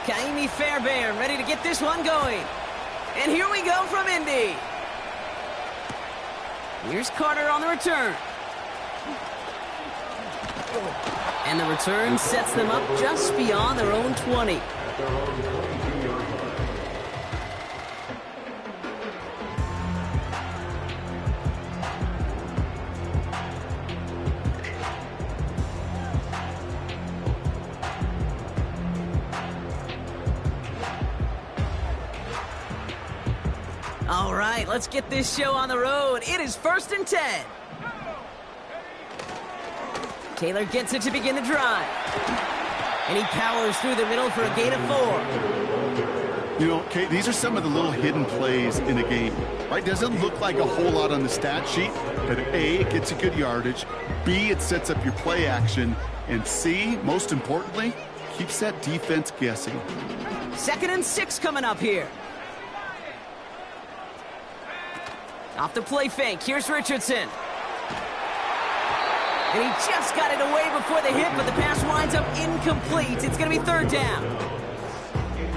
Kaimi Fairbairn ready to get this one going. And here we go from Indy. Here's Carter on the return. And the return sets them up just beyond their own 20. All right, let's get this show on the road. It is 1st and 10. Taylor gets it to begin the drive. And he powers through the middle for a gain of 4. You know, Kate, these are some of the little hidden plays in a game, right? Doesn't look like a whole lot on the stat sheet, but A, it gets you good yardage, B, it sets up your play action, and C, most importantly, keeps that defense guessing. 2nd and 6 coming up here. Off the play fake, here's Richardson. And he just got it away before the hit, but the pass winds up incomplete. It's going to be 3rd down.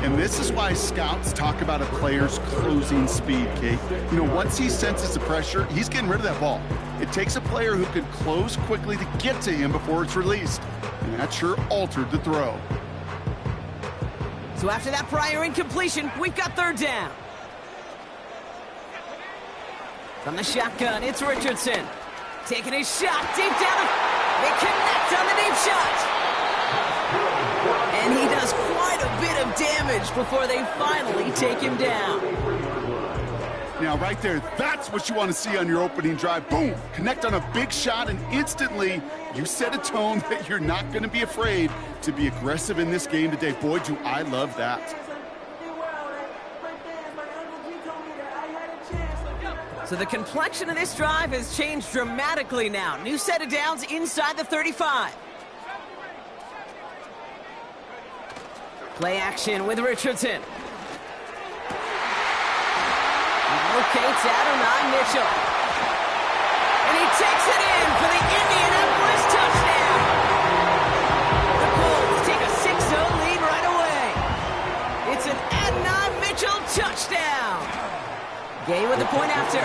And this is why scouts talk about a player's closing speed, Kate. You know, once he senses the pressure, he's getting rid of that ball. It takes a player who can close quickly to get to him before it's released. And that sure altered the throw. So after that prior incompletion, we've got 3rd down. From the shotgun, it's Richardson. Taking his shot deep down. They connect on the deep shot. And he does quite a bit of damage before they finally take him down. Now, right there, that's what you want to see on your opening drive. Boom! Connect on a big shot, and instantly you set a tone that you're not going to be afraid to be aggressive in this game today. Boy, do I love that. So the complexion of this drive has changed dramatically now. New set of downs inside the 35. Play action with Richardson. He locates Adonai Mitchell. And he takes it in for the Indianapolis touchdown. The Colts take a 6-0 lead right away. It's an Adonai Mitchell touchdown. Gay with the point after.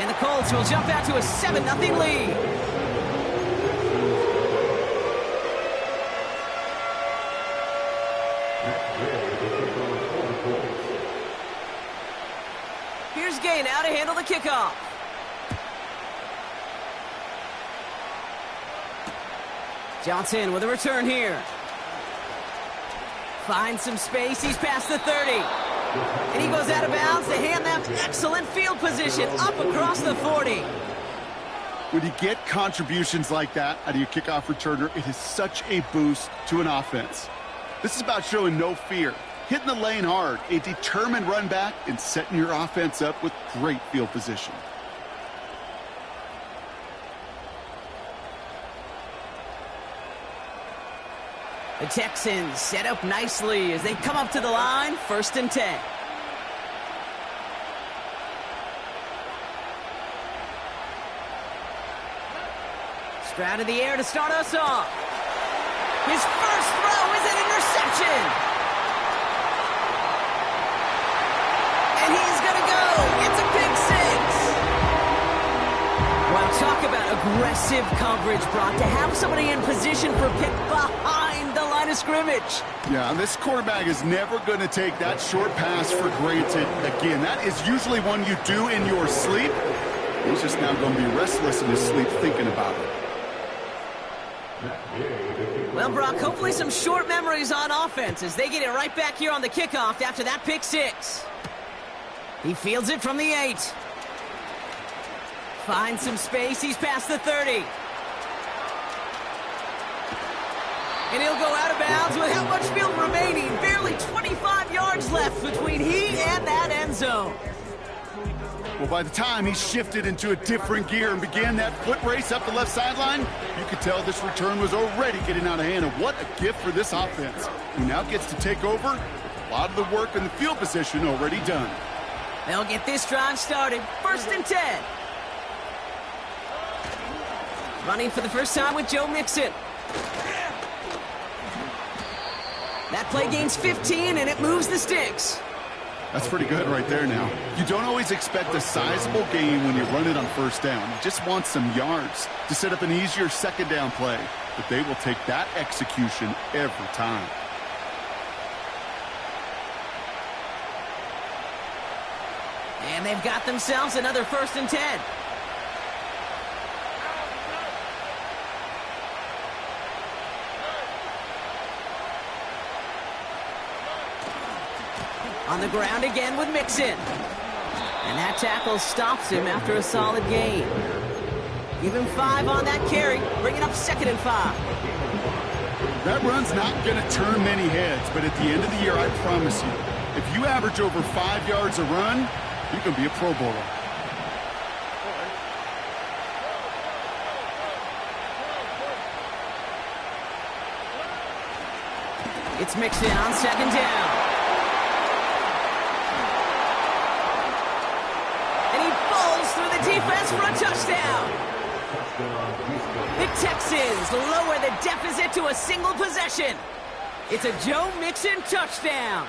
And the Colts will jump out to a 7-0 lead. Here's Gay now to handle the kickoff. Johnson with a return here. Finds some space. He's past the 30. And he goes out of bounds to hand them excellent field position up across the 40. When you get contributions like that out of your kickoff returner, it is such a boost to an offense. This is about showing no fear, hitting the lane hard, a determined run back, and setting your offense up with great field position. The Texans set up nicely as they come up to the line, 1st and 10. Stroud in the air to start us off. His first throw is an interception. And he's going to go. It's a pick 6. Well, talk about aggressive coverage, Brock, to have somebody in position for pick behind the line of scrimmage. Yeah, this quarterback is never going to take that short pass for granted. Again, that is usually one you do in your sleep. He's just now going to be restless in his sleep thinking about it. Well, Brock, hopefully some short memories on offense as they get it right back here on the kickoff after that pick 6. He fields it from the 8. Finds some space. He's past the 30. And he'll go out of bounds with how much field remaining. Barely 25 yards left between he and that end zone. Well, by the time he shifted into a different gear and began that foot race up the left sideline, you could tell this return was already getting out of hand. And what a gift for this offense, who now gets to take over with a lot of the work in the field position already done. They'll get this drive started. 1st and 10. Running for the first time with Joe Mixon. That play gains 15, and it moves the sticks. That's pretty good right there now. You don't always expect a sizable gain when you run it on first down. You just want some yards to set up an easier second down play. But they will take that execution every time. And they've got themselves another 1st and 10. On the ground again with Mixon. And that tackle stops him after a solid gain. Give him 5 on that carry. Bring it up 2nd and 5. That run's not going to turn many heads, but at the end of the year, I promise you, if you average over 5 yards a run, you're going to be a Pro Bowler. It's Mixon on 2nd down. Defense for a touchdown. The Texans lower the deficit to a single possession. It's a Joe Mixon touchdown.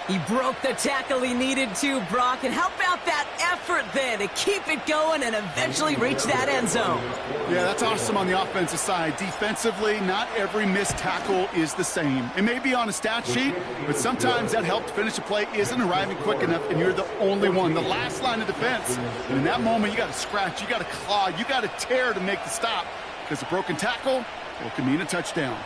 He broke the tackle he needed to, Brock. And how about that effort there to keep it going and eventually reach that end zone? Yeah, that's awesome on the offensive side. Defensively, not every missed tackle is the same. It may be on a stat sheet, but sometimes that help to finish a play isn't arriving quick enough, and you're the only one, the last line of defense. And in that moment, you got to scratch, you got to claw, you got to tear to make the stop, because a broken tackle, well, can mean a touchdown.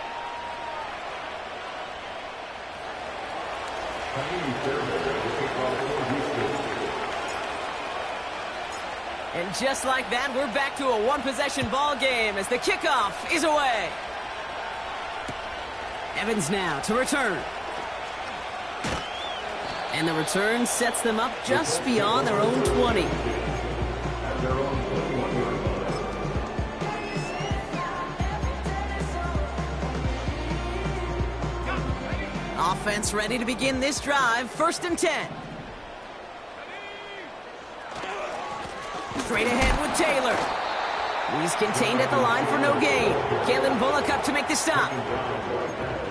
And just like that, we're back to a one-possession ball game as the kickoff is away. Evans now to return. And the return sets them up just beyond their own 20. Offense ready to begin this drive. 1st and 10. Straight ahead with Taylor. He's contained at the line for no gain. Kalen Bullock up to make the stop.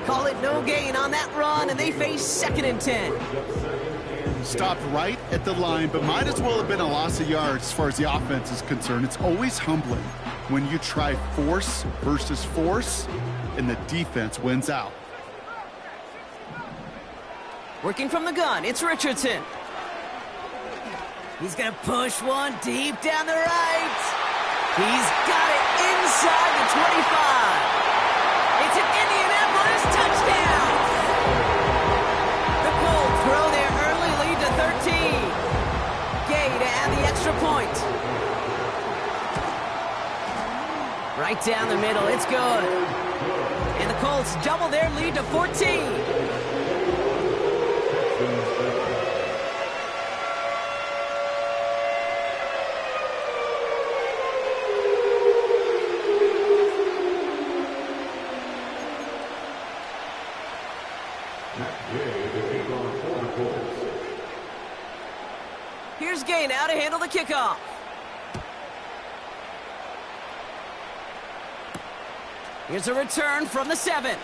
Call it no gain on that run, and they face 2nd and 10. Stopped right at the line, but might as well have been a loss of yards as far as the offense is concerned. It's always humbling when you try force versus force, and the defense wins out. Working from the gun, it's Richardson. He's going to push one deep down the right. He's got it inside the 25. It's an Indianapolis touchdown. The Colts throw their early lead to 13. Gay to add the extra point. Right down the middle, it's good. And the Colts double their lead to 14. Here's Gay now to handle the kickoff. Here's a return from the 7.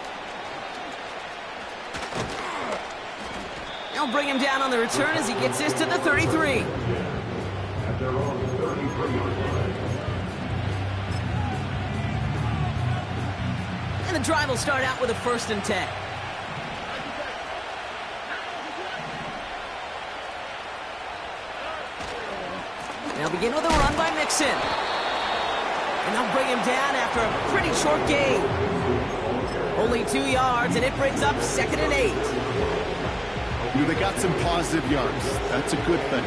They'll bring him down on the return as he gets this to the 33. And the drive will start out with a 1st and 10. They'll begin with a run by Mixon. And they'll bring him down after a pretty short gain. Only 2 yards, and it brings up 2nd and 8. You know, they got some positive yards. That's a good thing.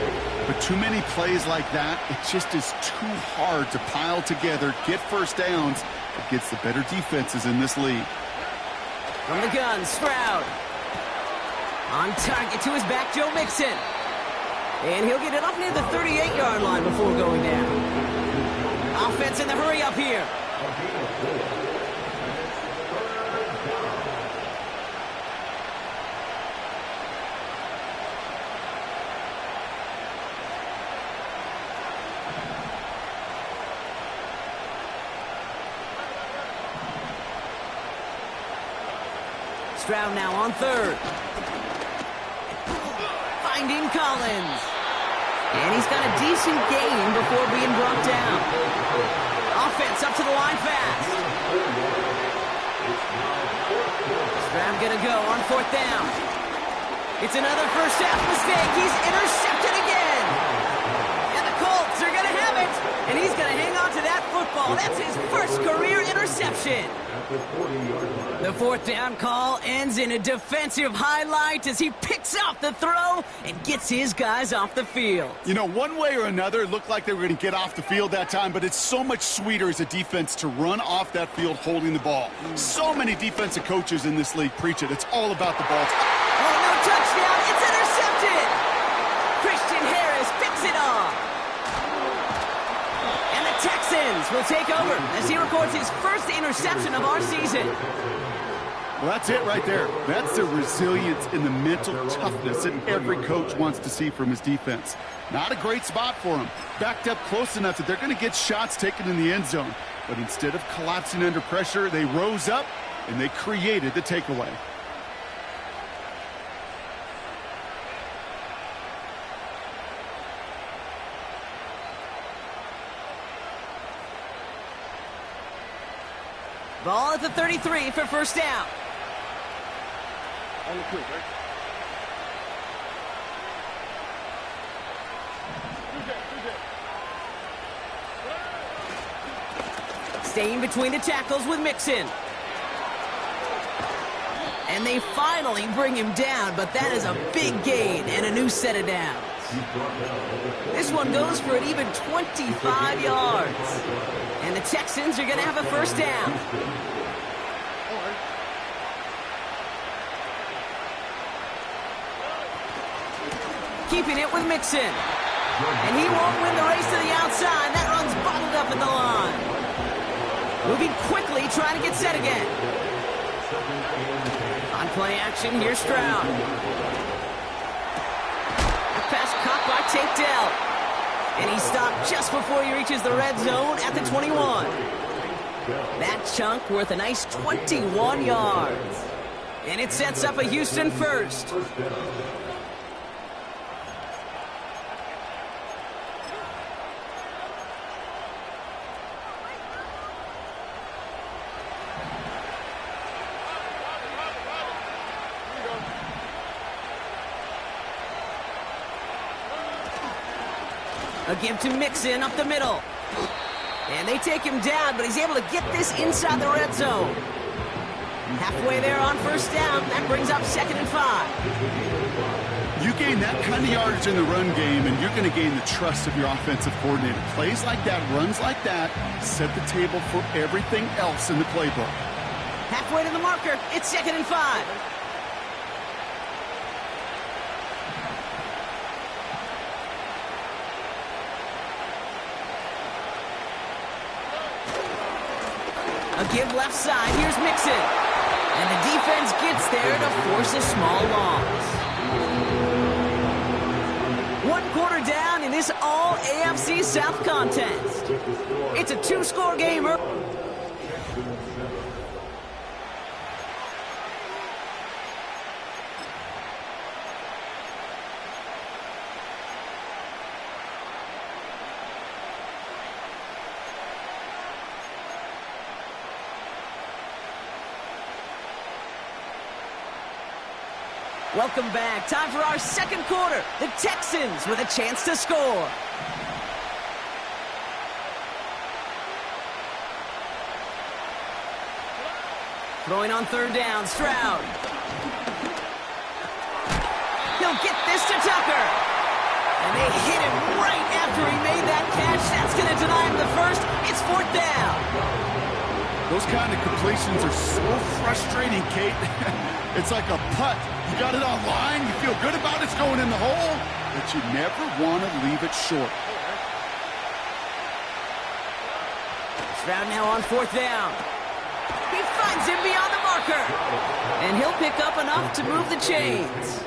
But too many plays like that, it just is too hard to pile together, get first downs against the better defenses in this league. From the gun, Stroud. On target to his back, Joe Mixon. And he'll get it up near the 38-yard line before going down. Offense in the hurry up here. Stroud now on third. Finding Collins. And he's got a decent gain before being brought down. Offense up to the line fast. Stroud gonna go on fourth down. It's another first half mistake. He's intercepted again. And the Colts are gonna have it. And he's gonna hang on to that football. That's his first career interception. The fourth down call ends in a defensive highlight as he picks off the throw and gets his guys off the field. You know, one way or another, it looked like they were going to get off the field that time, but it's so much sweeter as a defense to run off that field holding the ball. So many defensive coaches in this league preach it. It's all about the ball. Oh, no touchdown. It's intercepted. Christian Harris picks it off. And the Texans will take over as he records his first interception of our season. Well, that's it right there. That's the resilience and the mental toughness that every coach wants to see from his defense. Not a great spot for him. Backed up close enough that they're going to get shots taken in the end zone. But instead of collapsing under pressure, they rose up and they created the takeaway. Ball at the 33 for first down. On the quick, right? Staying between the tackles with Mixon. And they finally bring him down, but that is a big gain and a new set of downs. This one goes for an even 25 yards. And the Texans are going to have a first down. Keeping it with Mixon. And he won't win the race to the outside. That run's bottled up at the line. Moving quickly, trying to get set again. On play action, here's Stroud. Pass caught by Tate Dell. And he stopped just before he reaches the red zone at the 21. That chunk worth a nice 21 yards. And it sets up a Houston first. A give to Mixon up the middle. And they take him down, but he's able to get this inside the red zone. Halfway there on first down. That brings up 2nd and 5. You gain that kind of yardage in the run game, and you're going to gain the trust of your offensive coordinator. Plays like that, runs like that, set the table for everything else in the playbook. Halfway to the marker. It's 2nd and 5. A give left side. Here's Mixon. And the defense gets there to force a small loss. 1 quarter down in this all-AFC South contest. It's a 2-score game. Welcome back. Time for our second quarter. The Texans with a chance to score. Throwing on third down, Stroud. He'll get this to Tucker. And they hit him right after he made that catch. That's going to deny him the first. It's 4th down. Those kind of completions are so frustrating, Kate. It's like a putt. You got it on line, you feel good about it's going in the hole, but you never want to leave it short. Stroud now on 4th down. He finds him beyond the marker. And he'll pick up enough to move the chains.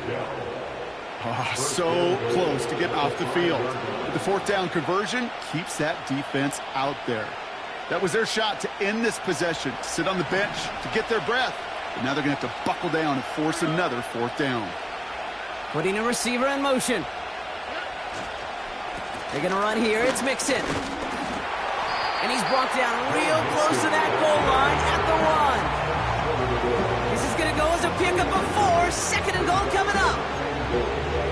Oh, so close to getting off the field. But the 4th down conversion keeps that defense out there. That was their shot to end this possession, sit on the bench, to get their breath. But now they're going to have to buckle down and force another fourth down. Putting a receiver in motion. They're going to run here. It's Mixon. And he's brought down real close to that goal line at the 1. This is going to go as a pickup of 4. Second and goal coming up.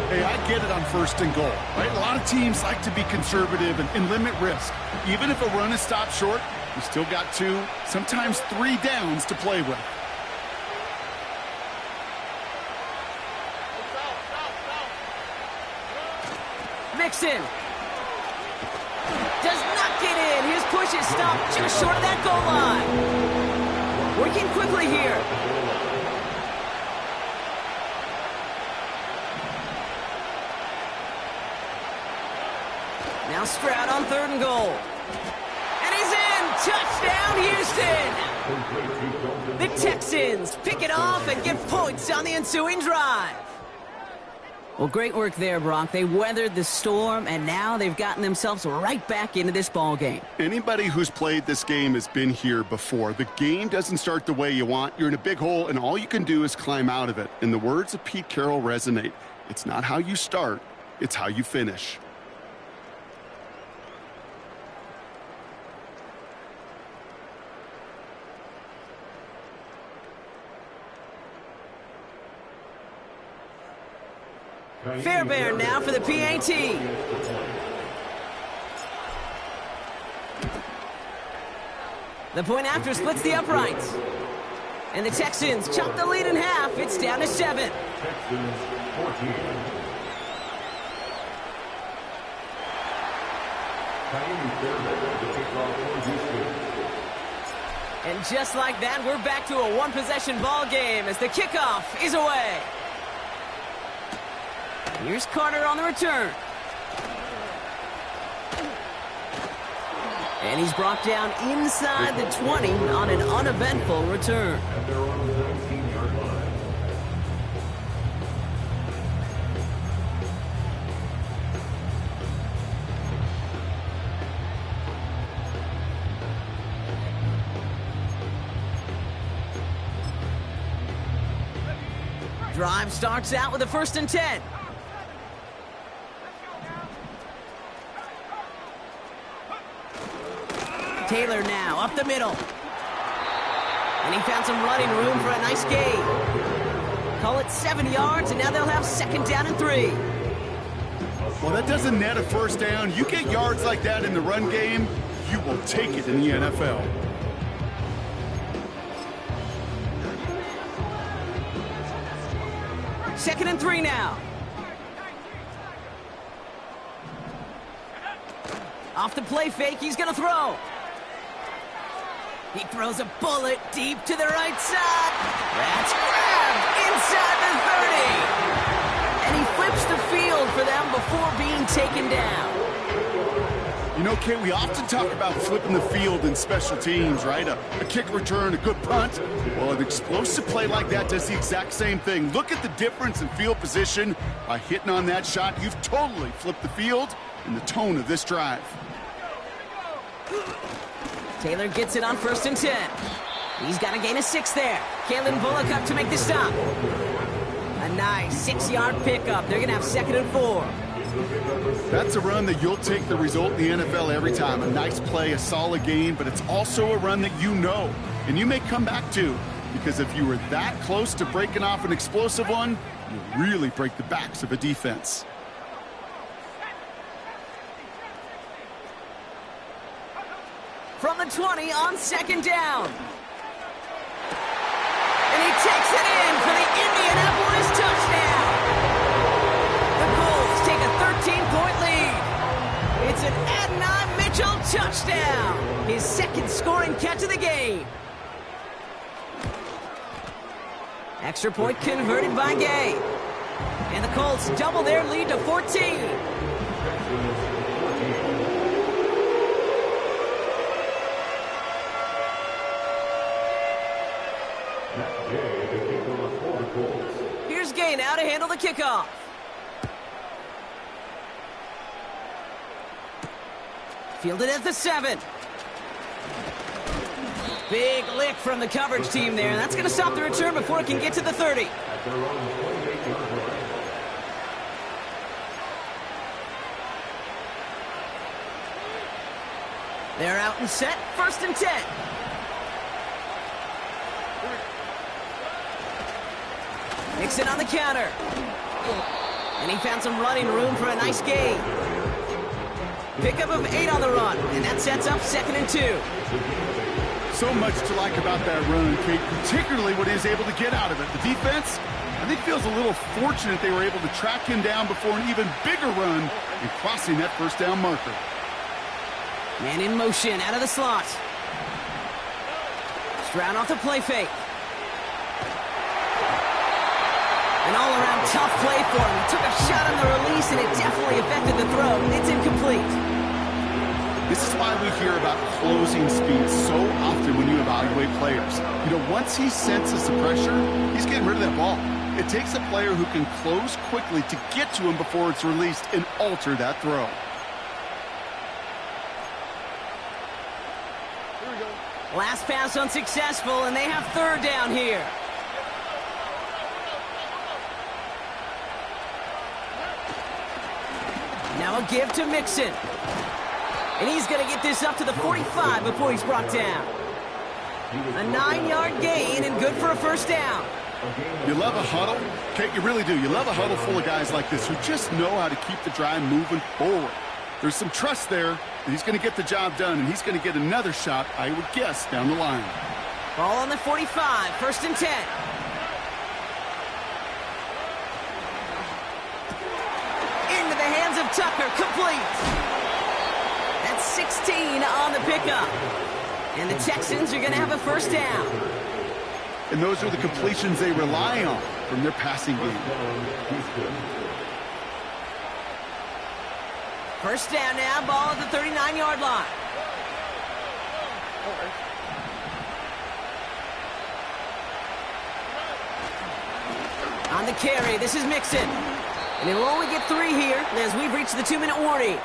Hey, I get it on first and goal, right? A lot of teams like to be conservative and limit risk. Even if a run is stopped short, you still got 2, sometimes 3 downs to play with. Mixon does not get in. His push is stopped just short of that goal line. Working quickly here. Now Stroud on third and goal. And he's in. Touchdown, Houston. The Texans pick it off and get points on the ensuing drive. Well, great work there, Brock. They weathered the storm, and now they've gotten themselves right back into this ball game. Anybody who's played this game has been here before. The game doesn't start the way you want. You're in a big hole, and all you can do is climb out of it. And the words of Pete Carroll resonate. It's not how you start, it's how you finish. Fairbairn now for the PAT. The point after splits the uprights. And the Texans chop the lead in half. It's down to 7. Texans 14. And just like that, we're back to a one-possession ball game as the kickoff is away. Here's Carter on the return. And he's brought down inside the 20 on an uneventful return. And they're on the 19-yard line. Drive starts out with a 1st and 10. Taylor now up the middle. And he found some running room for a nice gain. Call it 7 yards, and now they'll have 2nd down and 3. Well, that doesn't net a 1st down. You get yards like that in the run game, you will take it in the NFL. Second and 3 now. Off the play fake, he's going to throw. He throws a bullet deep to the right side. That's grabbed inside the 30. And he flips the field for them before being taken down. You know, Kate, we often talk about flipping the field in special teams, right? A kick return, a good punt. Well, an explosive play like that does the exact same thing. Look at the difference in field position. By hitting on that shot, you've totally flipped the field and the tone of this drive. Taylor gets it on 1st and 10. He's got a gain of 6 there. Kalen Bullock up to make the stop. A nice 6-yard pickup. They're going to have 2nd and 4. That's a run that you'll take the result in the NFL every time. A nice play, a solid game, but it's also a run that you know, and you may come back to, because if you were that close to breaking off an explosive one, you really break the backs of a defense. From the 20 on 2nd down. And he takes it in for the Indianapolis touchdown. The Colts take a 13-point lead. It's an Adonai Mitchell touchdown. His 2nd scoring catch of the game. Extra point converted by Gay. And the Colts double their lead to 14. Here's Gay now to handle the kickoff. Fielded at the 7. Big lick from the coverage team there. That's going to stop the return before it can get to the 30. At their own 28-yard line. They're out and set. 1st and 10. Mixon on the counter. And he found some running room for a nice gain. Pickup of 8 on the run. And that sets up 2nd and 2. So much to like about that run, Kate, particularly what he was able to get out of it. The defense, I think, feels a little fortunate they were able to track him down before an even bigger run and crossing that 1st down marker. Man in motion, out of the slot. Stroud off the play fake. An all-around tough play for him. He took a shot on the release, and it definitely affected the throw. It's incomplete. This is why we hear about closing speed so often when you evaluate players. You know, once he senses the pressure, he's getting rid of that ball. It takes a player who can close quickly to get to him before it's released and alter that throw. Last pass unsuccessful, and they have 3rd down here. Now a give to Mixon. And he's going to get this up to the 45 before he's brought down. A 9-yard gain and good for a 1st down. You love a huddle? Kate, you really do. You love a huddle full of guys like this who just know how to keep the drive moving forward. There's some trust there that he's going to get the job done, and he's going to get another shot, I would guess, down the line. Ball on the 45, 1st and 10. Into the hands of Tucker, complete. That's 16 on the pickup. And the Texans are going to have a 1st down. And those are the completions they rely on from their passing game. 1st down now, ball at the 39-yard line. On the carry, this is Mixon. And he'll only get 3 here as we've reached the 2-minute warning.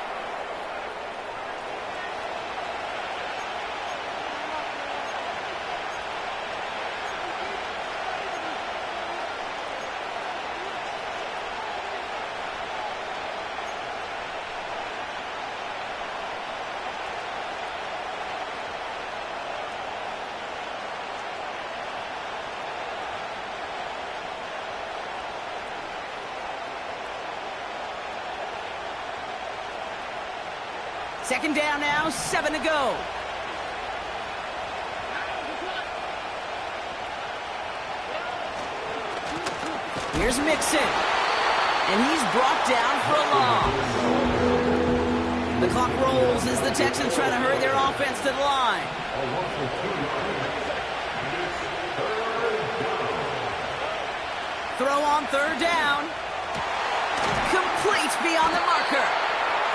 Second down now, 7 to go. Here's Mixon. And he's brought down for a loss. The clock rolls as the Texans try to hurry their offense to the line. Throw on 3rd down. Complete beyond the marker.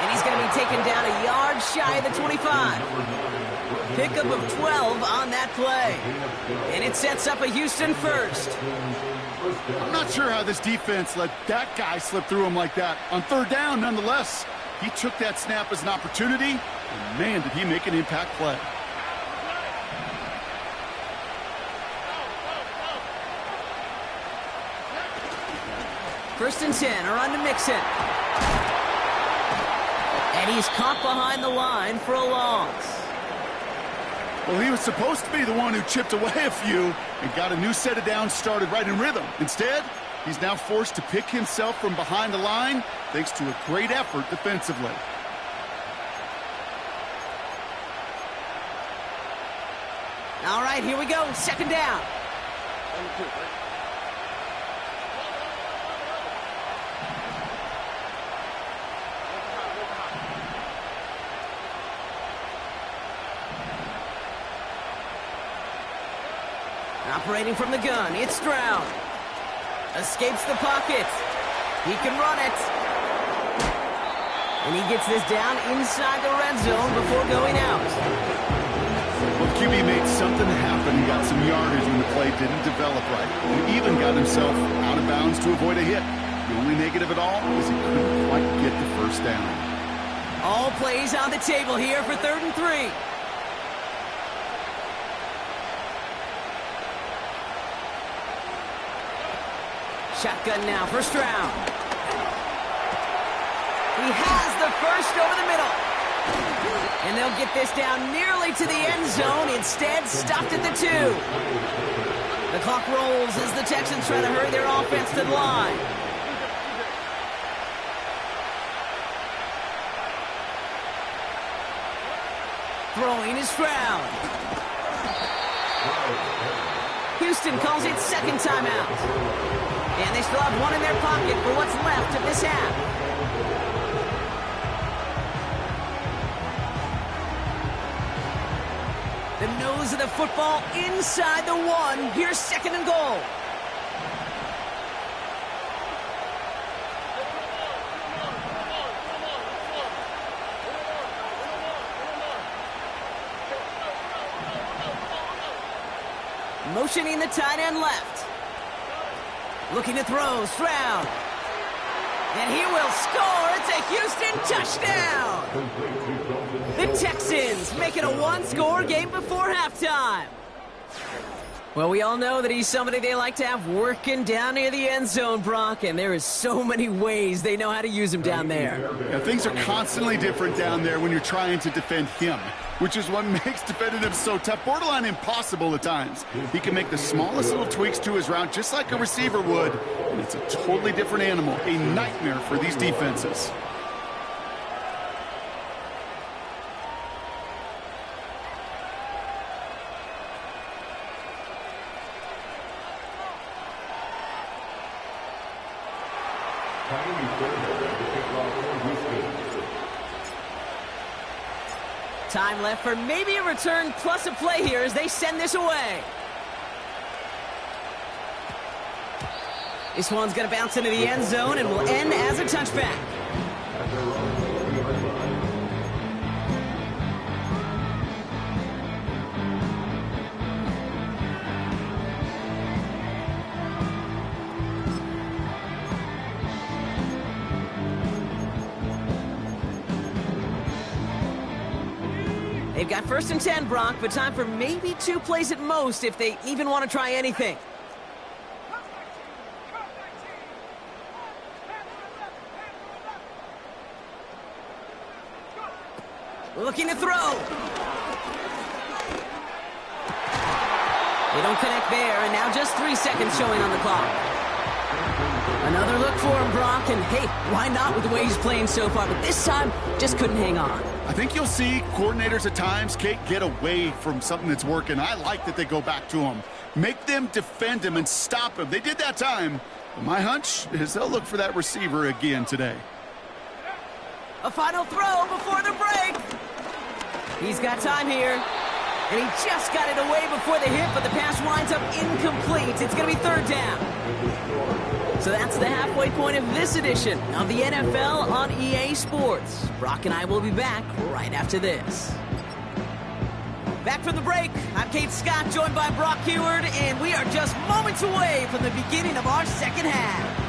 And he's going to be taken down a yard shy of the 25. Pickup of 12 on that play. And it sets up a Houston 1st. I'm not sure how this defense let that guy slip through him like that. On 3rd down, nonetheless, he took that snap as an opportunity, and man, did he make an impact play. First and 10, a run to Mixon. And he's caught behind the line for a loss. Well, he was supposed to be the one who chipped away a few and got a new set of downs started right in rhythm. Instead, he's now forced to pick himself from behind the line thanks to a great effort defensively. All right, here we go. 2nd down. Operating from the gun, it's Stroud. Escapes the pocket. He can run it. And he gets this down inside the red zone before going out. Well, QB made something happen and got some yardage when the play didn't develop right. And even got himself out of bounds to avoid a hit. The only negative at all is he couldn't quite get the 1st down. All plays on the table here for 3rd and 3. Shotgun now for Stroud. He has the first over the middle. And they'll get this down nearly to the end zone. Instead, stopped at the 2. The clock rolls as the Texans try to hurry their offense to the line. Throwing is Stroud. Houston calls it second timeout. And they still have one in their pocket for what's left of this half. The nose of the football inside the 1. Here's second and goal. Motioning the tight end left. Looking to throw, Stroud. And he will score. It's a Houston touchdown. The Texans make it a one-score game before halftime. Well, we all know that he's somebody they like to have working down near the end zone, Brock, and there is so many ways they know how to use him down there. Yeah, things are constantly different down there when you're trying to defend him, which is what makes defending him so tough, borderline impossible at times. He can make the smallest little tweaks to his route just like a receiver would, and it's a totally different animal, a nightmare for these defenses. Time left for maybe a return plus a play here as they send this away. This one's going to bounce into the end zone and will end as a touchback. They've got first and 10, Brock, but time for maybe 2 plays at most if they even want to try anything. Looking to throw. They don't connect there, and now just 3 seconds showing on the clock. Another look for him, Brock, and hey, why not with the way he's playing so far? But this time, just couldn't hang on. I think you'll see coordinators at times, Kate, get away from something that's working. I like that they go back to him. Make them defend him and stop him. They did that time. But my hunch is they'll look for that receiver again today. A final throw before the break. He's got time here. And he just got it away before the hit, but the pass winds up incomplete. It's going to be third down. So that's the halfway point of this edition of the NFL on EA Sports. Brock and I will be back right after this. Back from the break, I'm Kate Scott, joined by Brock Heward, and we are just moments away from the beginning of our second half.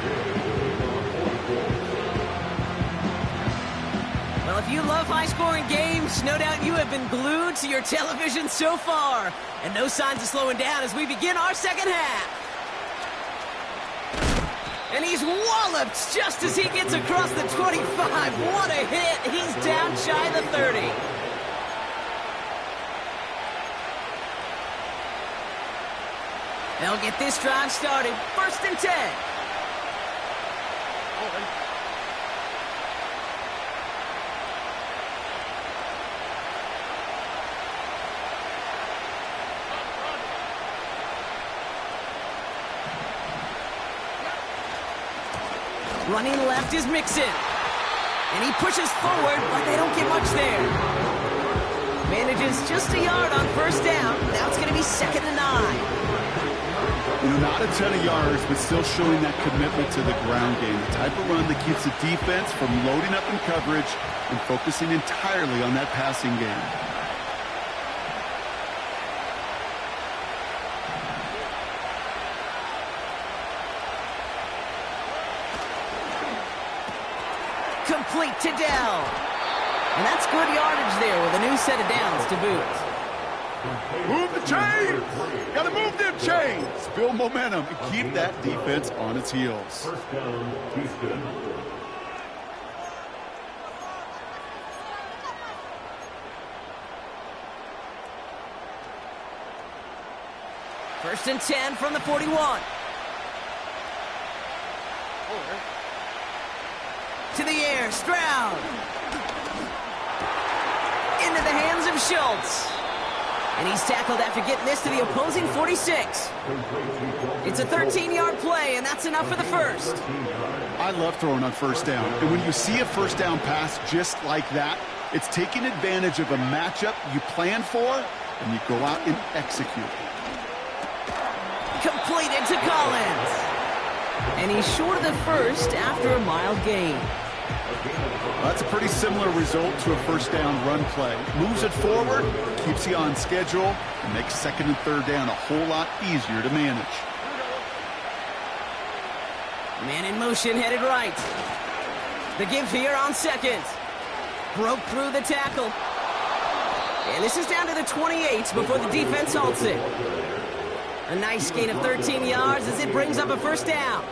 Well, if you love high-scoring games, no doubt you have been glued to your television so far. And no signs of slowing down as we begin our second half. And he's walloped just as he gets across the 25. What a hit. He's down shy of the 30. They'll get this drive started. First and 10. Running left is Mixon. And he pushes forward, but they don't get much there. Manages just a yard on first down. Now it's going to be 2nd and 9. You know, not a ton of yards, but still showing that commitment to the ground game. The type of run that keeps the defense from loading up in coverage and focusing entirely on that passing game. Complete to Dell. And that's good yardage there with a new set of downs to boot. Move the chains! Gotta move them chains! Build momentum and keep that defense on its heels. First down, Houston. First and 10 from the 41. To the air, Stroud. Into the hands of Schultz. And he's tackled after getting this to the opposing 46. It's a 13-yard play, and that's enough for the first. I love throwing on first down. And when you see a first down pass just like that, it's taking advantage of a matchup you plan for, and you go out and execute. Completed to Collins. And he's short of the first after a mild gain. That's a pretty similar result to a first down run play. Moves it forward, keeps you on schedule, and makes second and third down a whole lot easier to manage. Man in motion, headed right. The give here on second. Broke through the tackle. And this is down to the 28 before the defense halts it. A nice gain of 13 yards as it brings up a first down.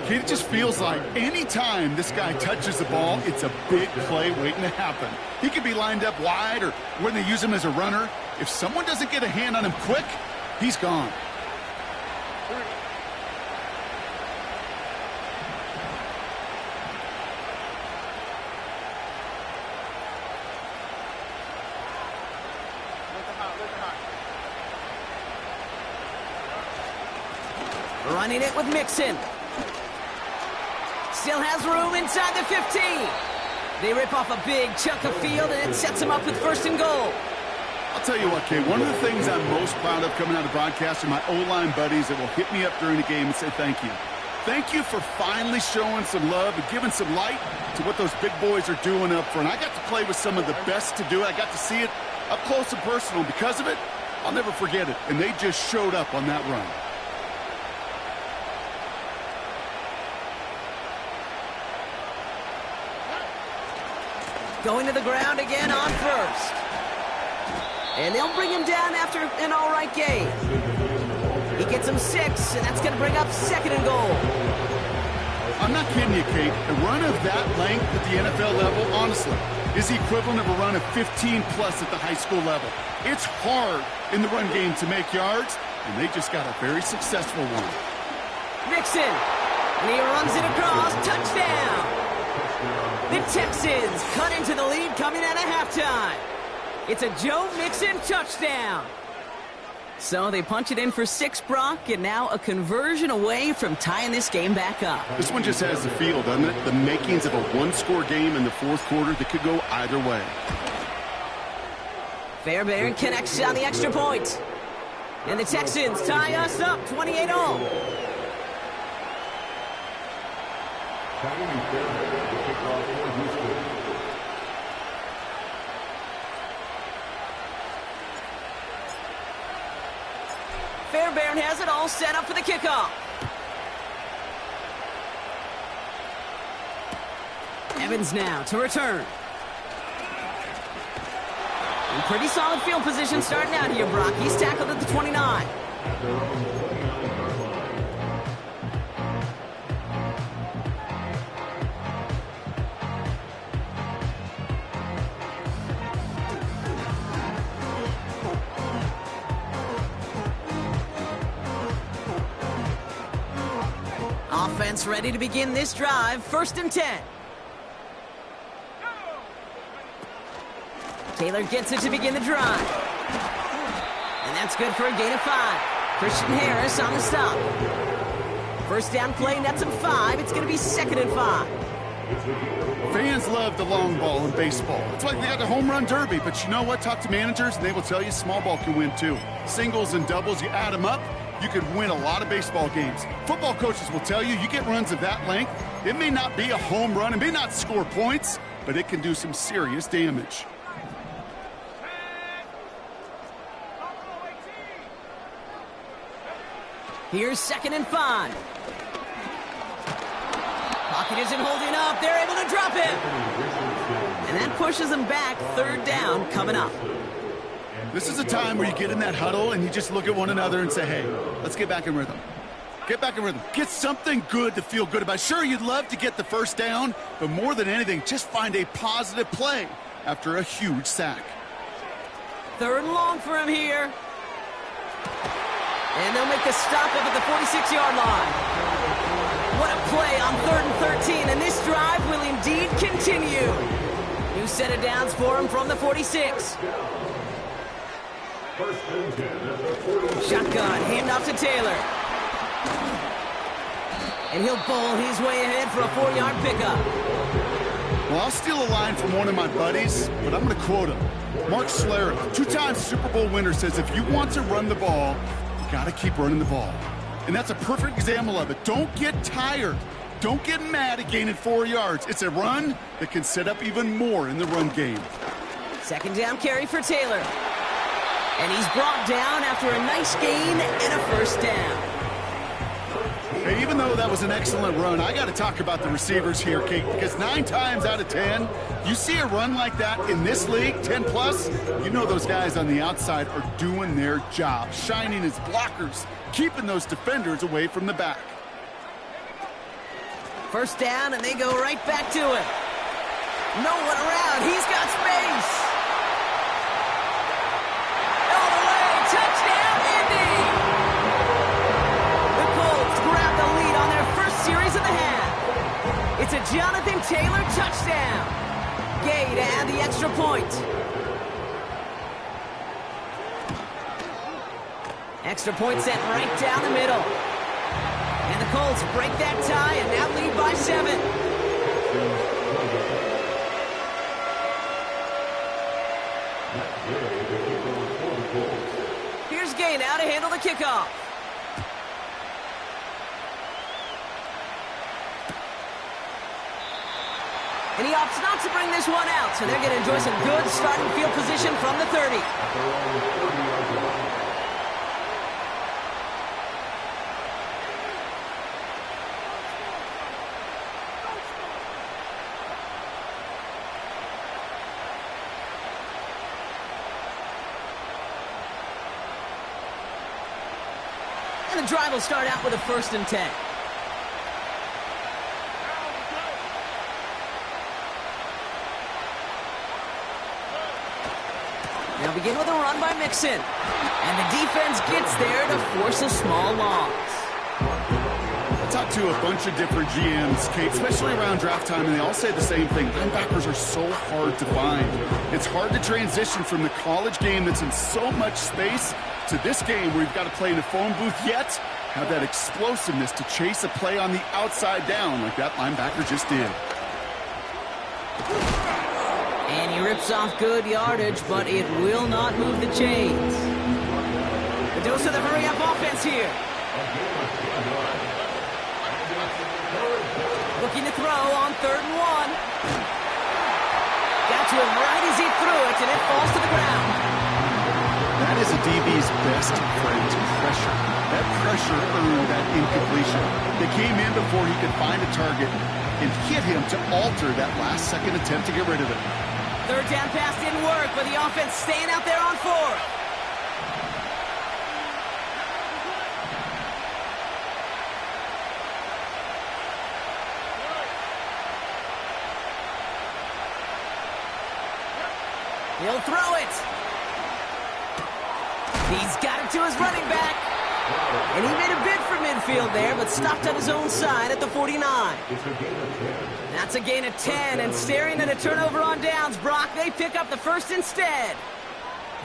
It just feels like any time this guy touches the ball, it's a big play waiting to happen. He could be lined up wide or when they use him as a runner. If someone doesn't get a hand on him quick, he's gone. Running it with Mixon. Still has room inside the 15. They rip off a big chunk of field, and it sets them up with first and goal. I'll tell you what, Kay, one of the things I'm most proud of coming out of broadcast are my O-line buddies that will hit me up during the game and say thank you. Thank you for finally showing some love and giving some light to what those big boys are doing up front. I got to play with some of the best to do it. I got to see it up close and personal. Because of it, I'll never forget it. And they just showed up on that run. Going to the ground again on first. And they'll bring him down after an all-right gain. He gets him 6, and that's going to bring up second and goal. I'm not kidding you, Kate. A run of that length at the NFL level, honestly, is the equivalent of a run of 15-plus at the high school level. It's hard in the run game to make yards, and they just got a very successful one. Mixon, and he runs it across. Touchdown! The Texans cut into the lead coming out of halftime. It's a Joe Mixon touchdown. So they punch it in for 6, Brock, and now a conversion away from tying this game back up. This one just has the feel, doesn't it? The makings of a one-score game in the fourth quarter that could go either way. Fairbairn connects on the extra point. And the Texans tie us up 28-all. Fairbairn has it all set up for the kickoff. Evans now to return. In pretty solid field position starting out here, Brock. He's tackled at the 29. Offense ready to begin this drive. First and 10. Taylor gets it to begin the drive. And that's good for a gain of 5. Christian Harris on the stop. First down play, nets him 5. It's going to be second and 5. Fans love the long ball in baseball. It's like they got the home run derby, but you know what? Talk to managers, and they will tell you small ball can win too. Singles and doubles, you add them up, you could win a lot of baseball games. Football coaches will tell you, you get runs of that length, it may not be a home run, it may not score points, but it can do some serious damage. Here's second and 5. Pocket isn't holding up. They're able to drop it. And that pushes them back. Third down coming up. This is a time where you get in that huddle and you just look at one another and say, hey, let's get back in rhythm. Get back in rhythm. Get something good to feel good about. Sure, you'd love to get the first down, but more than anything, just find a positive play after a huge sack. 3rd and long for him here. And they'll make the stop up at the 46-yard line. What a play on 3rd and 13, and this drive will indeed continue. New set of downs for him from the 46. Shotgun, handoff to Taylor. And he'll bowl his way ahead for a 4-yard pickup. Well, I'll steal a line from one of my buddies, but I'm going to quote him. Mark Schlereth, 2-time Super Bowl winner, says if you want to run the ball, you got to keep running the ball. And that's a perfect example of it. Don't get tired. Don't get mad at gaining 4 yards. It's a run that can set up even more in the run game. 2nd down carry for Taylor. And he's brought down after a nice gain and a 1st down. Hey, even though that was an excellent run, I got to talk about the receivers here, Kate, because 9 times out of 10, you see a run like that in this league, 10+, you know those guys on the outside are doing their job, shining as blockers, keeping those defenders away from the back. 1st down, and they go right back to it. No one around. He's got space. All the way. Touchdown, Indy. The Colts grab the lead on their first series of the half. It's a Jonathan Taylor touchdown. Gay to add the extra point. Extra point sent right down the middle. And the Colts break that tie and now lead by 7. Here's Gay now to handle the kickoff. And he opts not to bring this one out, so they're going to enjoy some good starting field position from the 30. And the drive will start out with a 1st and 10. They'll begin with a run by Mixon. And the defense gets there to force a small loss. I talked to a bunch of different GMs, Kate, especially around draft time, and they all say the same thing. Linebackers are so hard to find. It's hard to transition from the college game that's in so much space to this game where you've got to play in a phone booth, yet have that explosiveness to chase a play on the outside down like that linebacker just did. And he rips off good yardage, but it will not move the chains. The dose of the hurry-up offense here. Looking to throw on 3rd and 1. Got to him right as he threw it, and it falls to the ground. That is a DB's best friend, pressure. That pressure earned that incompletion. They came in before he could find a target and hit him to alter that last-second attempt to get rid of it. 3rd down pass didn't work, but the offense staying out there on 4th. He'll throw it. He's got it to his running back. And he made a bid for midfield there, but stopped on his own side at the 49. That's a gain of 10, and staring at a turnover on downs, Brock, they pick up the 1st instead.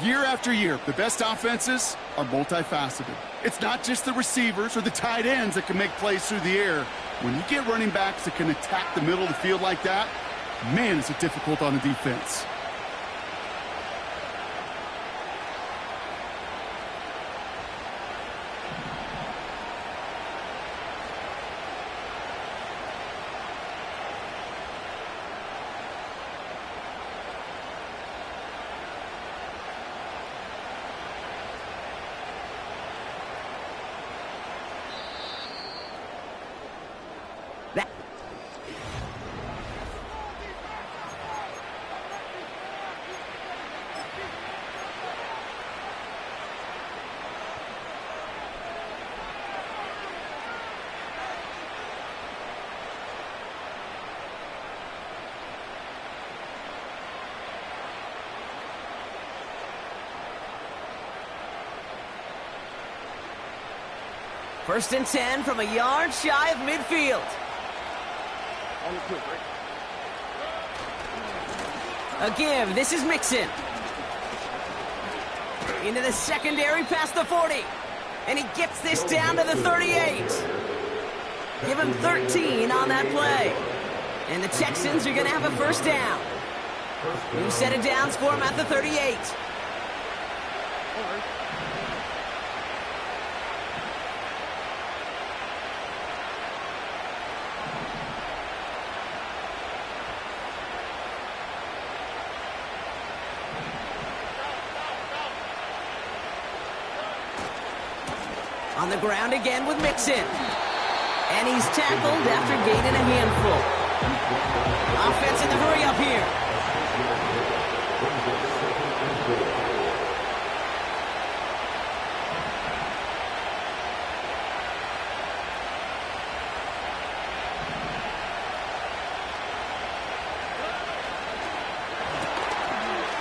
Year after year, the best offenses are multifaceted. It's not just the receivers or the tight ends that can make plays through the air. When you get running backs that can attack the middle of the field like that, man, is it difficult on the defense. First and 10 from a yard shy of midfield. A give. This is Mixon. Into the secondary past the 40. And he gets this down to the 38. Give him 13 on that play. And the Texans are going to have a first down. New set of downs for him at the 38. On the ground again with Mixon. And he's tackled after gaining a handful. Offense in the hurry up here.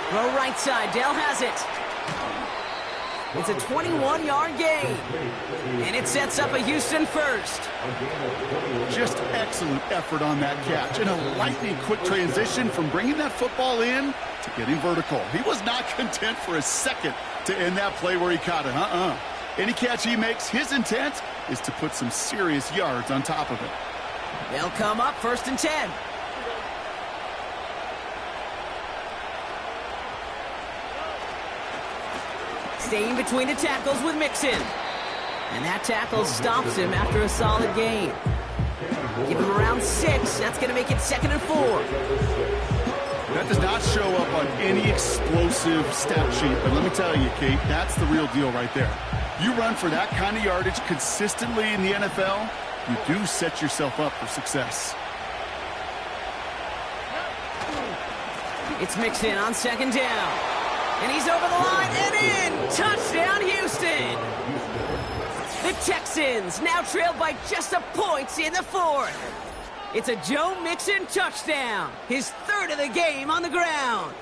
Throw right side. Dell has it. It's a 21-yard gain. And it sets up a Houston first. Just excellent effort on that catch. And a lightning quick transition from bringing that football in to getting vertical. He was not content for a second to end that play where he caught it. Any catch he makes, his intent is to put some serious yards on top of it. They'll come up first and 10. Staying between the tackles with Mixon. And that tackle stops him after a solid gain. Give him around 6. That's going to make it 2nd and 4. That does not show up on any explosive stat sheet. But let me tell you, Kate, that's the real deal right there. You run for that kind of yardage consistently in the NFL, you do set yourself up for success. It's Mixon on 2nd down. And he's over the line and in. Touchdown, Houston. The Texans now trailed by just a point in the 4th. It's a Joe Mixon touchdown. His 3rd of the game on the ground.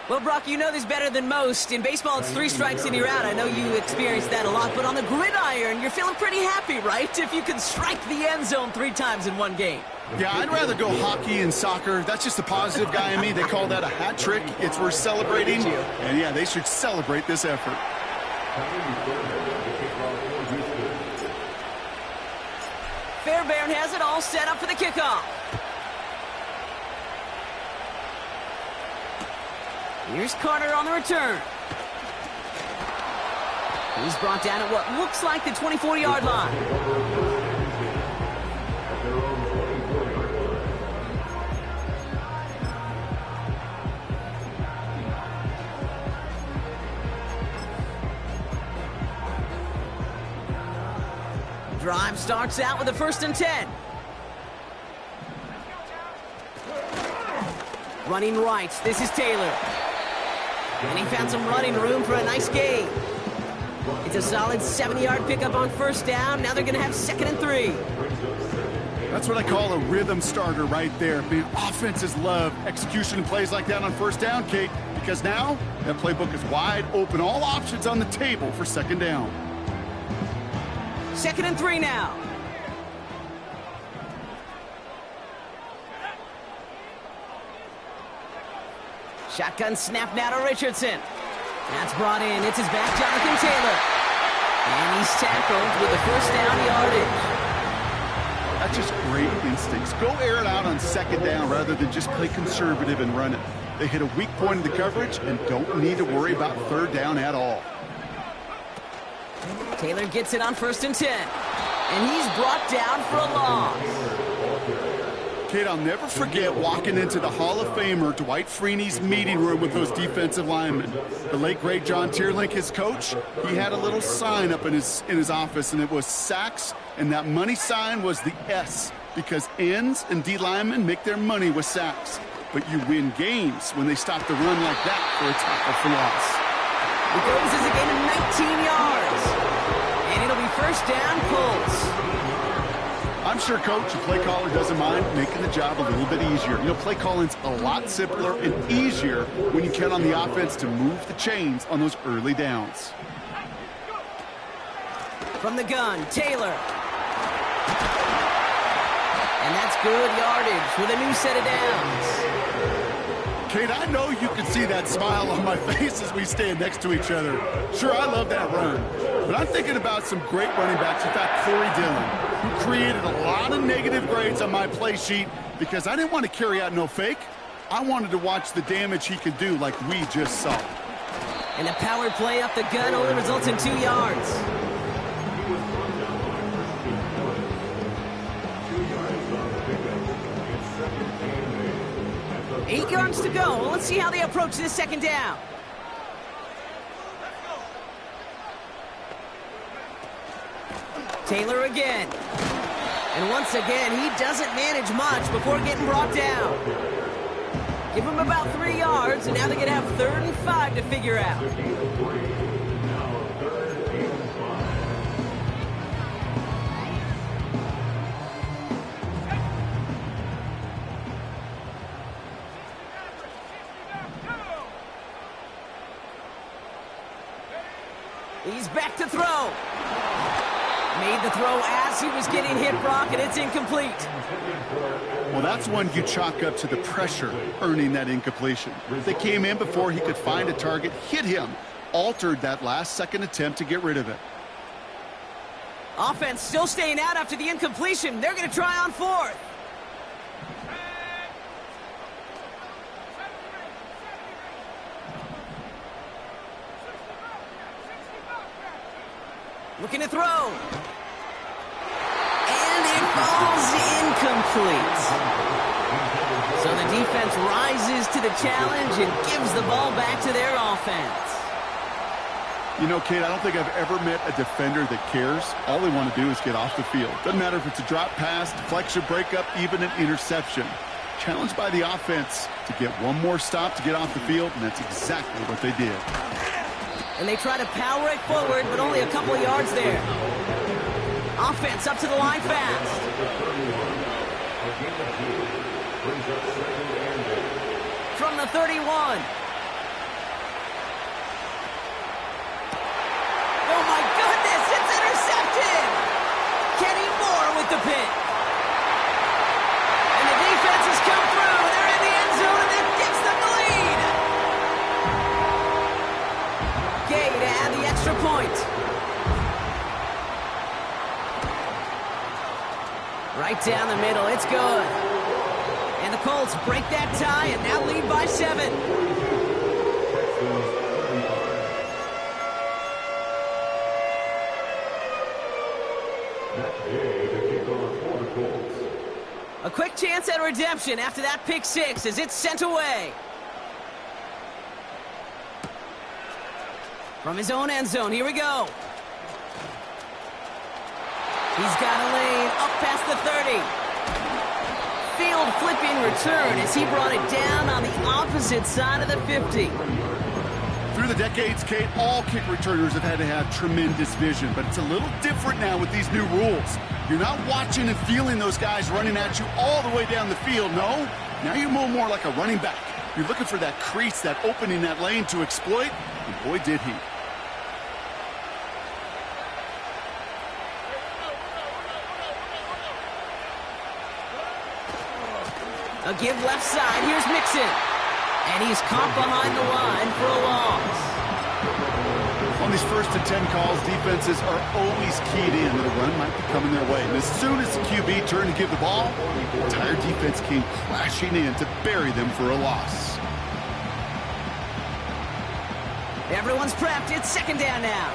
Well, Brock, you know this better than most. In baseball, it's 3 strikes and you're out. I know you experienced that a lot. But on the gridiron, you're feeling pretty happy, right? If you can strike the end zone 3 times in one game. Yeah, I'd rather go hockey and soccer. That's just the positive guy in me. They call that a hat trick. It's worth celebrating. And yeah, they should celebrate this effort. Fairbairn has it all set up for the kickoff. Here's Carter on the return. He's brought down at what looks like the 24-yard line. Drive starts out with a 1st and 10. Running right. This is Taylor. And he found some running room for a nice gain. It's a solid 70-yard pickup on 1st down. Now they're going to have 2nd and 3. That's what I call a rhythm starter right there. Man, offenses love execution plays like that on 1st down, Kate, because now that playbook is wide open. All options on the table for 2nd down. 2nd and 3 now. Shotgun snap now to Richardson. That's brought in. It's his back, Jonathan Taylor. And he's tackled with the 1st down yardage. That's just great instincts. Go air it out on 2nd down rather than just play conservative and run it. They hit a weak point in the coverage and don't need to worry about 3rd down at all. Taylor gets it on 1st and 10. And he's brought down for a loss. Kate, I'll never forget walking into the Hall of Famer Dwight Freeney's meeting room with those defensive linemen. The late, great John Tierlink, his coach, he had a little sign up in his office, and it was sacks, and that money sign was the S, because ends and D linemen make their money with sacks. But you win games when they stop the run like that for a tackle for loss. It goes as a gain of 19 yards. And it'll be 1st down, Colts. I'm sure coach, the play caller, doesn't mind making the job a little bit easier. You know, play calling's a lot simpler and easier when you count on the offense to move the chains on those early downs. From the gun, Taylor. And that's good yardage with a new set of downs. Kate, I know you can see that smile on my face as we stand next to each other. Sure, I love that run. But I'm thinking about some great running backs. In fact, Corey Dillon, who created a lot of negative grades on my play sheet because I didn't want to carry out no fake. I wanted to watch the damage he could do like we just saw. And the power play up the gun only results in 2 yards. 8 yards to go. Well, let's see how they approach this second down. Taylor again. And once again, he doesn't manage much before getting brought down. Give him about 3 yards, and now they're going to have 3rd and 5 to figure out. He's back to throw. Made the throw as he was getting hit, Brock, and it's incomplete. Well, that's one you chalk up to the pressure earning that incompletion. They came in before he could find a target, hit him, altered that last-second attempt to get rid of it. Offense still staying out after the incompletion. They're going to try on 4th. Looking to throw. And it falls incomplete. So the defense rises to the challenge and gives the ball back to their offense. You know, Kate, I don't think I've ever met a defender that cares. All they want to do is get off the field. Doesn't matter if it's a drop pass, deflection, breakup, even an interception. Challenged by the offense to get one more stop to get off the field, and that's exactly what they did. And they try to power it forward, but only a couple of yards there. Offense up to the line fast. From the 31. Oh my goodness, it's intercepted! Kenny Moore with the pick. And the defense has come through. They're in the end zone, and that gives them the lead. Gay to add the extra point. Right down the middle, it's good. And the Colts break that tie and now lead by 7. A quick chance at redemption after that pick 6 as it's sent away. From his own end zone, here we go. He's got a lane up past the 30. Field flipping return as he brought it down on the opposite side of the 50. Through the decades, Kate, all kick returners have had to have tremendous vision, but it's a little different now with these new rules. You're not watching and feeling those guys running at you all the way down the field, no. Now you're more like a running back. You're looking for that crease, that opening, that lane to exploit, and boy did he. A give left side, here's Mixon. And he's caught behind the line for a loss. On these 1st and 10 calls, defenses are always keyed in that a run might be coming their way. And as soon as the QB turned to give the ball, the entire defense came crashing in to bury them for a loss. Everyone's prepped, it's 2nd down now.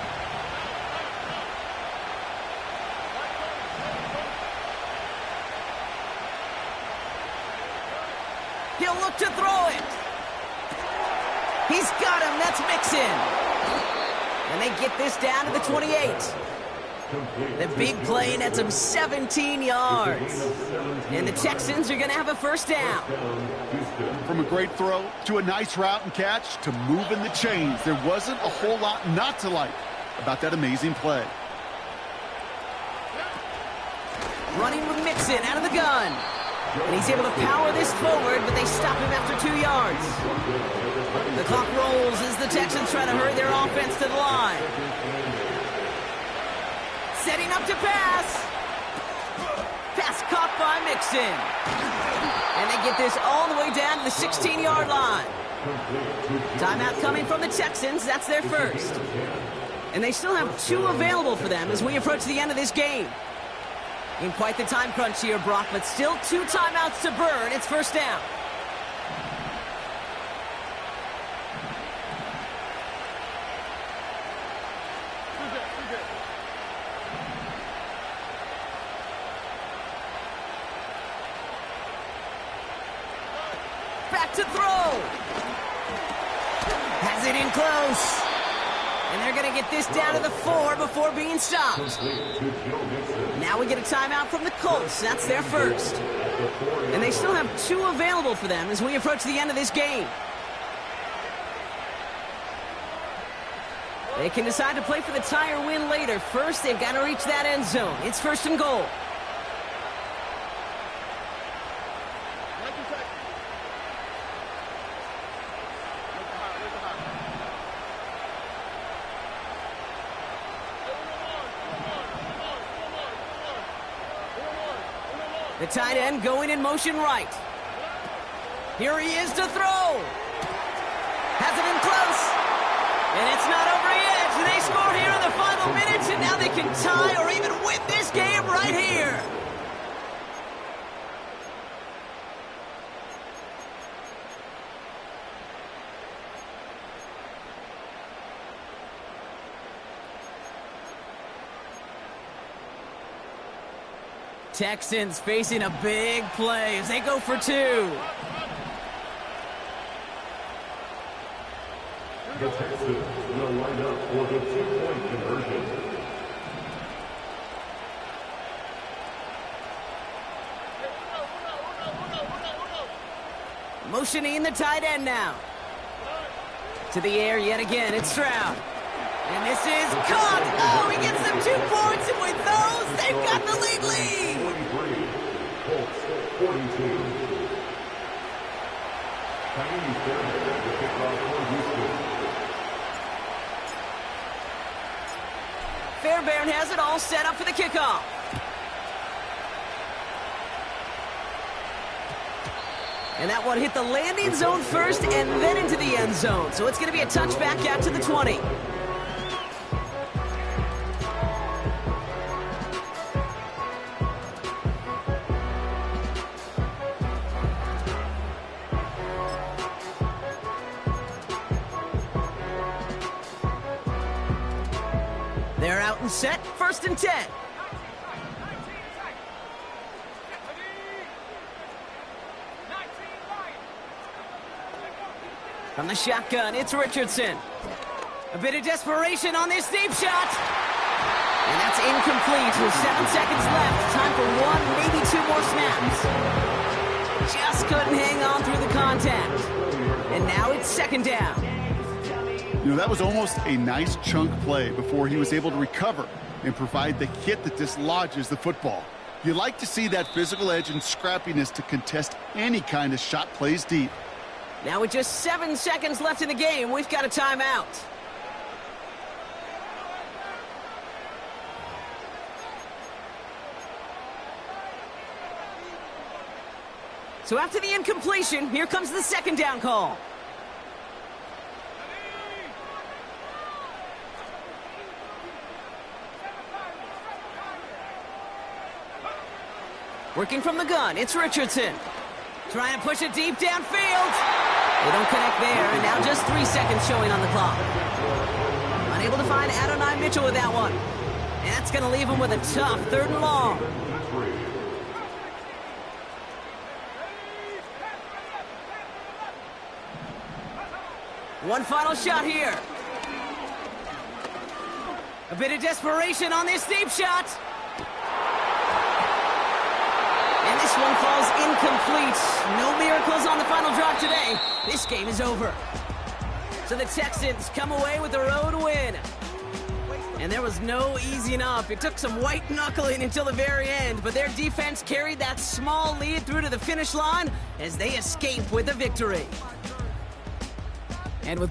He'll look to throw it. He's got him. That's Mixon. And they get this down to the 28. The big play nets him 17 yards. And the Texans are going to have a 1st down. From a great throw to a nice route and catch to moving the chains, there wasn't a whole lot not to like about that amazing play. Running with Mixon out of the gun. And he's able to power this forward, but they stop him after 2 yards. The clock rolls as the Texans try to hurry their offense to the line. Setting up to pass. Pass caught by Mixon. And they get this all the way down to the 16-yard line. Timeout coming from the Texans. That's their first. And they still have 2 available for them as we approach the end of this game. In quite the time crunch here, Brock, but still 2 timeouts to burn. It's first down. Back to throw. Has it in close. And they're going to get this down to the 4 before being stopped. Now we get a timeout from the Colts. That's their first. And they still have 2 available for them as we approach the end of this game. They can decide to play for the tie or win later. First, they've got to reach that end zone. It's first and goal. The tight end going in motion right. Here he is to throw. Has it in close. And it's not over yet. They score here in the final minutes, and now they can tie or even win this game right here. Texans facing a big play as they go for 2. The Texans will line up for the 2-point conversion. Motioning the tight end now. To the air yet again, it's Stroud. And this is caught. Oh, he gets them 2 points, and with those, they've got the lead. 43, Colts 42. Tiny Fairbairn to kick off for Houston. Fairbairn has it all set up for the kickoff. And that one hit the landing zone first and then into the end zone. So it's going to be a touchback out to the 20. They're out and set, first and 10. From the shotgun, it's Richardson. A bit of desperation on this deep shot. And that's incomplete with 7 seconds left. Time for 1, maybe 2 more snaps. Just couldn't hang on through the contact. And now it's second down. You know, that was almost a nice chunk play before he was able to recover and provide the hit that dislodges the football. You like to see that physical edge and scrappiness to contest any kind of shot plays deep. Now with just 7 seconds left in the game, we've got a timeout. So after the incompletion, here comes the second down call. Working from the gun, it's Richardson. Trying to push it deep downfield. They don't connect there, and now just 3 seconds showing on the clock. Unable to find Adonai Mitchell with that one. And that's going to leave him with a tough 3rd and long. One final shot here. A bit of desperation on this deep shot. And this one falls incomplete. No miracles on the final drive today. This game is over. So the Texans come away with a road win. And there was no easing up. It took some white knuckling until the very end, but their defense carried that small lead through to the finish line as they escape with a victory. And with